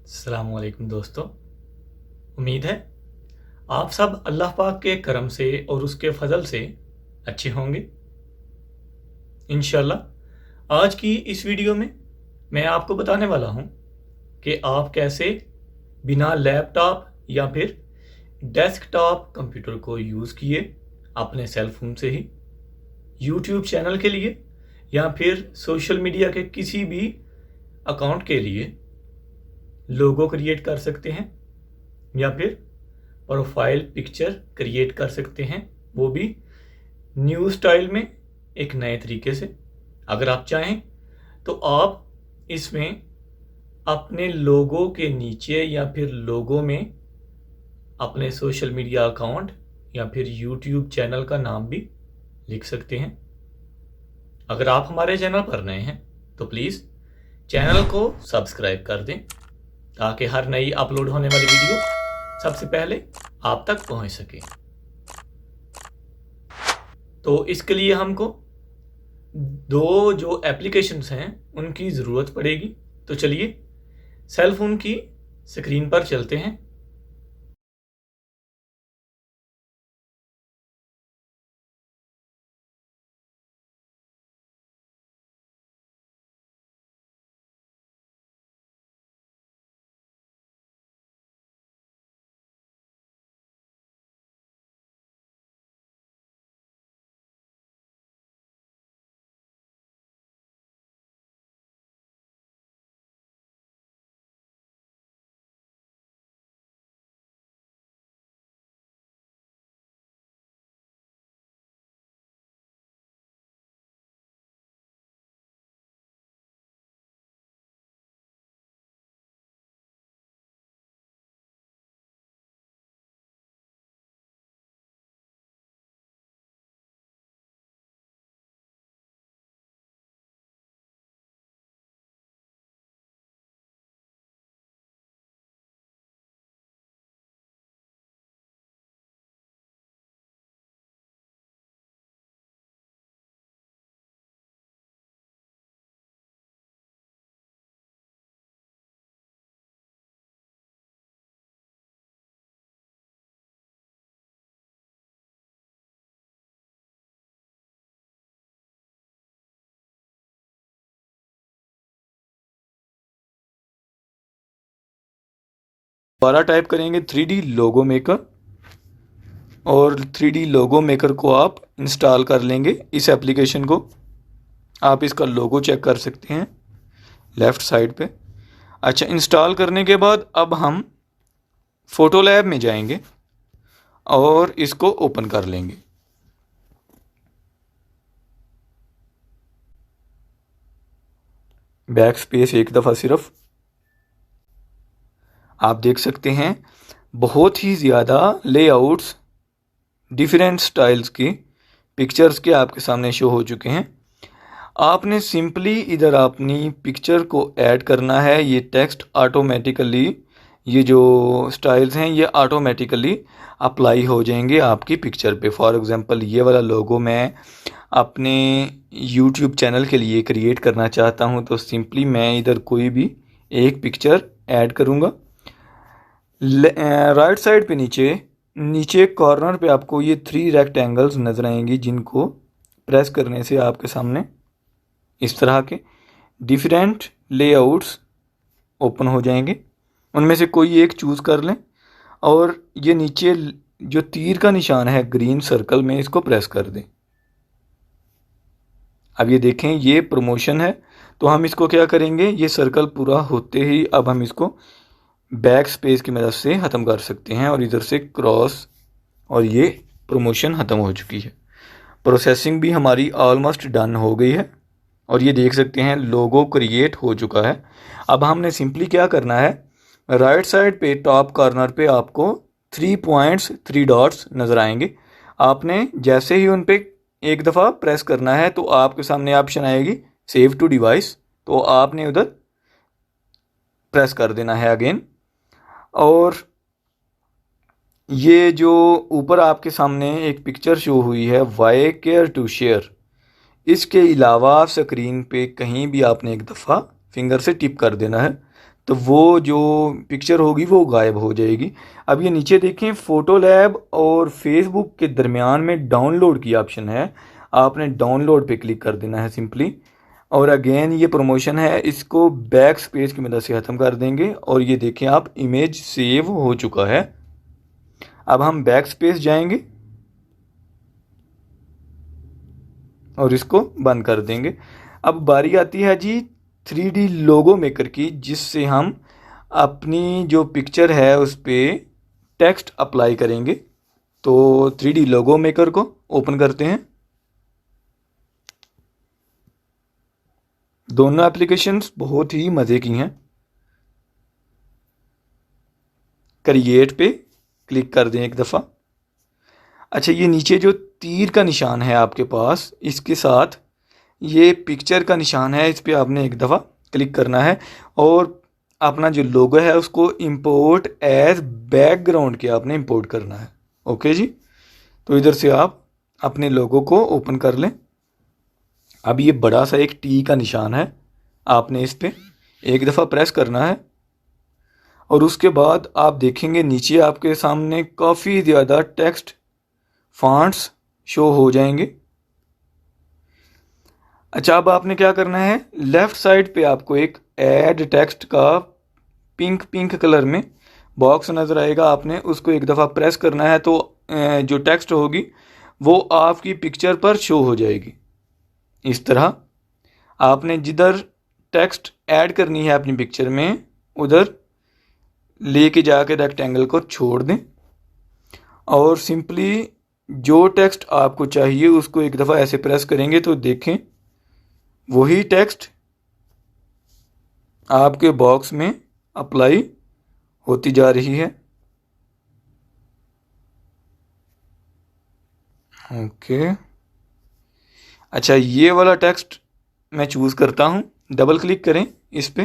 अस्सलामुअलैकुम दोस्तों। उम्मीद है आप सब अल्लाह पाक के करम से और उसके फजल से अच्छे होंगे। इंशाल्लाह आज की इस वीडियो में मैं आपको बताने वाला हूं कि आप कैसे बिना लैपटॉप या फिर डेस्कटॉप कंप्यूटर को यूज़ किए अपने सेल फोन से ही यूट्यूब चैनल के लिए या फिर सोशल मीडिया के किसी भी अकाउंट के लिए लोगो क्रिएट कर सकते हैं या फिर प्रोफाइल पिक्चर क्रिएट कर सकते हैं, वो भी न्यू स्टाइल में एक नए तरीके से। अगर आप चाहें तो आप इसमें अपने लोगो के नीचे या फिर लोगो में अपने सोशल मीडिया अकाउंट या फिर यूट्यूब चैनल का नाम भी लिख सकते हैं। अगर आप हमारे चैनल पर नए हैं तो प्लीज़ चैनल को सब्सक्राइब कर दें ताकि हर नई अपलोड होने वाली वीडियो सबसे पहले आप तक पहुंच सके। तो इसके लिए हमको दो जो एप्लीकेशंस हैं उनकी ज़रूरत पड़ेगी। तो चलिए सेल फोन की स्क्रीन पर चलते हैं। दोबारा टाइप करेंगे 3D लोगो मेकर और 3D लोगो मेकर को आप इंस्टॉल कर लेंगे। इस एप्लीकेशन को आप इसका लोगो चेक कर सकते हैं लेफ़्ट साइड पे। अच्छा, इंस्टॉल करने के बाद अब हम फ़ोटो लैब में जाएंगे और इसको ओपन कर लेंगे। बैक स्पेस एक दफ़ा सिर्फ। आप देख सकते हैं बहुत ही ज़्यादा लेआउट्स डिफरेंट स्टाइल्स की पिक्चर्स के आपके सामने शो हो चुके हैं। आपने सिंपली इधर अपनी पिक्चर को ऐड करना है। ये टेक्स्ट ऑटोमेटिकली, ये जो स्टाइल्स हैं ये ऑटोमेटिकली अप्लाई हो जाएंगे आपकी पिक्चर पे। फॉर एग्जांपल ये वाला लोगो मैं अपने यूट्यूब चैनल के लिए क्रिएट करना चाहता हूँ, तो सिंपली मैं इधर कोई भी एक पिक्चर ऐड करूँगा। राइट साइड पे नीचे कॉर्नर पे आपको ये 3 रेक्टेंगल्स नज़र आएंगी, जिनको प्रेस करने से आपके सामने इस तरह के डिफरेंट लेआउट्स ओपन हो जाएंगे। उनमें से कोई एक चूज़ कर लें और ये नीचे जो तीर का निशान है ग्रीन सर्कल में, इसको प्रेस कर दें। अब ये देखें ये प्रमोशन है, तो हम इसको क्या करेंगे, ये सर्कल पूरा होते ही अब हम इसको बैक स्पेस की मदद से ख़त्म कर सकते हैं और इधर से क्रॉस, और ये प्रमोशन ख़त्म हो चुकी है। प्रोसेसिंग भी हमारी ऑलमोस्ट डन हो गई है और ये देख सकते हैं लोगो क्रिएट हो चुका है। अब हमने सिंपली क्या करना है, राइट साइड पे टॉप कॉर्नर पे आपको 3 पॉइंट्स 3 डॉट्स नज़र आएंगे। आपने जैसे ही उन पे एक दफ़ा प्रेस करना है तो आपके सामने ऑप्शन आएगी सेव टू डिवाइस, तो आपने उधर प्रेस कर देना है अगेन। और ये जो ऊपर आपके सामने एक पिक्चर शो हुई है वाई केयर टू शेयर, इसके अलावा स्क्रीन पे कहीं भी आपने एक दफ़ा फिंगर से टिप कर देना है तो वो जो पिक्चर होगी वो गायब हो जाएगी। अब ये नीचे देखें, फ़ोटो लैब और फेसबुक के दरमियान में डाउनलोड की ऑप्शन है, आपने डाउनलोड पे क्लिक कर देना है सिंपली। और अगेन ये प्रमोशन है, इसको बैक स्पेस की मदद से ख़त्म कर देंगे और ये देखें आप, इमेज सेव हो चुका है। अब हम बैक स्पेस जाएंगे और इसको बंद कर देंगे। अब बारी आती है जी 3D लोगो मेकर की, जिससे हम अपनी जो पिक्चर है उस पर टेक्स्ट अप्लाई करेंगे। तो 3D लोगो मेकर को ओपन करते हैं। दोनों एप्लीकेशंस बहुत ही मज़े की हैं। क्रिएट पे क्लिक कर दें एक दफ़ा। अच्छा, ये नीचे जो तीर का निशान है आपके पास, इसके साथ ये पिक्चर का निशान है, इस पर आपने एक दफ़ा क्लिक करना है और अपना जो लोगो है उसको इंपोर्ट एज बैकग्राउंड के आपने इंपोर्ट करना है। ओके जी, तो इधर से आप अपने लोगो को ओपन कर लें। अब ये बड़ा सा एक टी का निशान है, आपने इस पर एक दफ़ा प्रेस करना है और उसके बाद आप देखेंगे नीचे आपके सामने काफ़ी ज़्यादा टेक्स्ट फॉन्ट्स शो हो जाएंगे। अच्छा, अब आपने क्या करना है, लेफ़्ट साइड पे आपको एक ऐड टेक्स्ट का पिंक कलर में बॉक्स नज़र आएगा, आपने उसको एक दफ़ा प्रेस करना है तो जो टेक्स्ट होगी वो आपकी पिक्चर पर शो हो जाएगी। इस तरह आपने जिधर टेक्स्ट ऐड करनी है अपनी पिक्चर में, उधर लेके जाके रेक्टेंगल को छोड़ दें और सिंपली जो टेक्स्ट आपको चाहिए उसको एक दफ़ा ऐसे प्रेस करेंगे तो देखें वही टेक्स्ट आपके बॉक्स में अप्लाई होती जा रही है। ओके, अच्छा, ये वाला टेक्स्ट मैं चूज़ करता हूँ, डबल क्लिक करें इस पे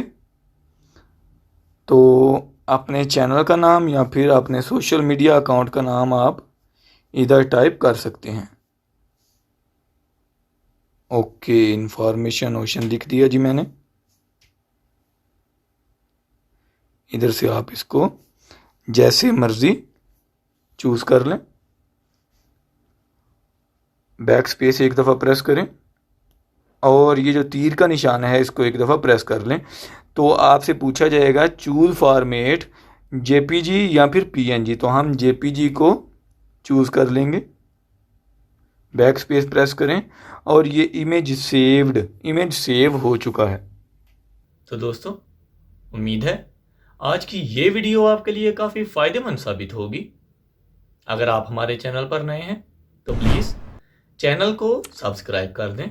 तो अपने चैनल का नाम या फिर अपने सोशल मीडिया अकाउंट का नाम आप इधर टाइप कर सकते हैं। ओके, इंफॉर्मेशन ओशन लिख दिया जी मैंने। इधर से आप इसको जैसे मर्जी चूज़ कर लें। बैक स्पेस एक दफ़ा प्रेस करें और ये जो तीर का निशान है इसको एक दफ़ा प्रेस कर लें तो आपसे पूछा जाएगा चूज़ फॉर्मेट जेपीजी या फिर पीएनजी, तो हम जेपीजी को चूज़ कर लेंगे। बैक स्पेस प्रेस करें और ये इमेज सेव हो चुका है। तो दोस्तों, उम्मीद है आज की ये वीडियो आपके लिए काफ़ी फ़ायदेमंद साबित होगी। अगर आप हमारे चैनल पर नए हैं तो प्लीज़ चैनल को सब्सक्राइब कर दें।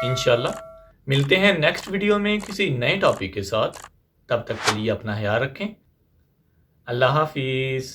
इंशाल्लाह मिलते हैं नेक्स्ट वीडियो में किसी नए टॉपिक के साथ। तब तक के लिए अपना ख्याल रखें। अल्लाह हाफिज़।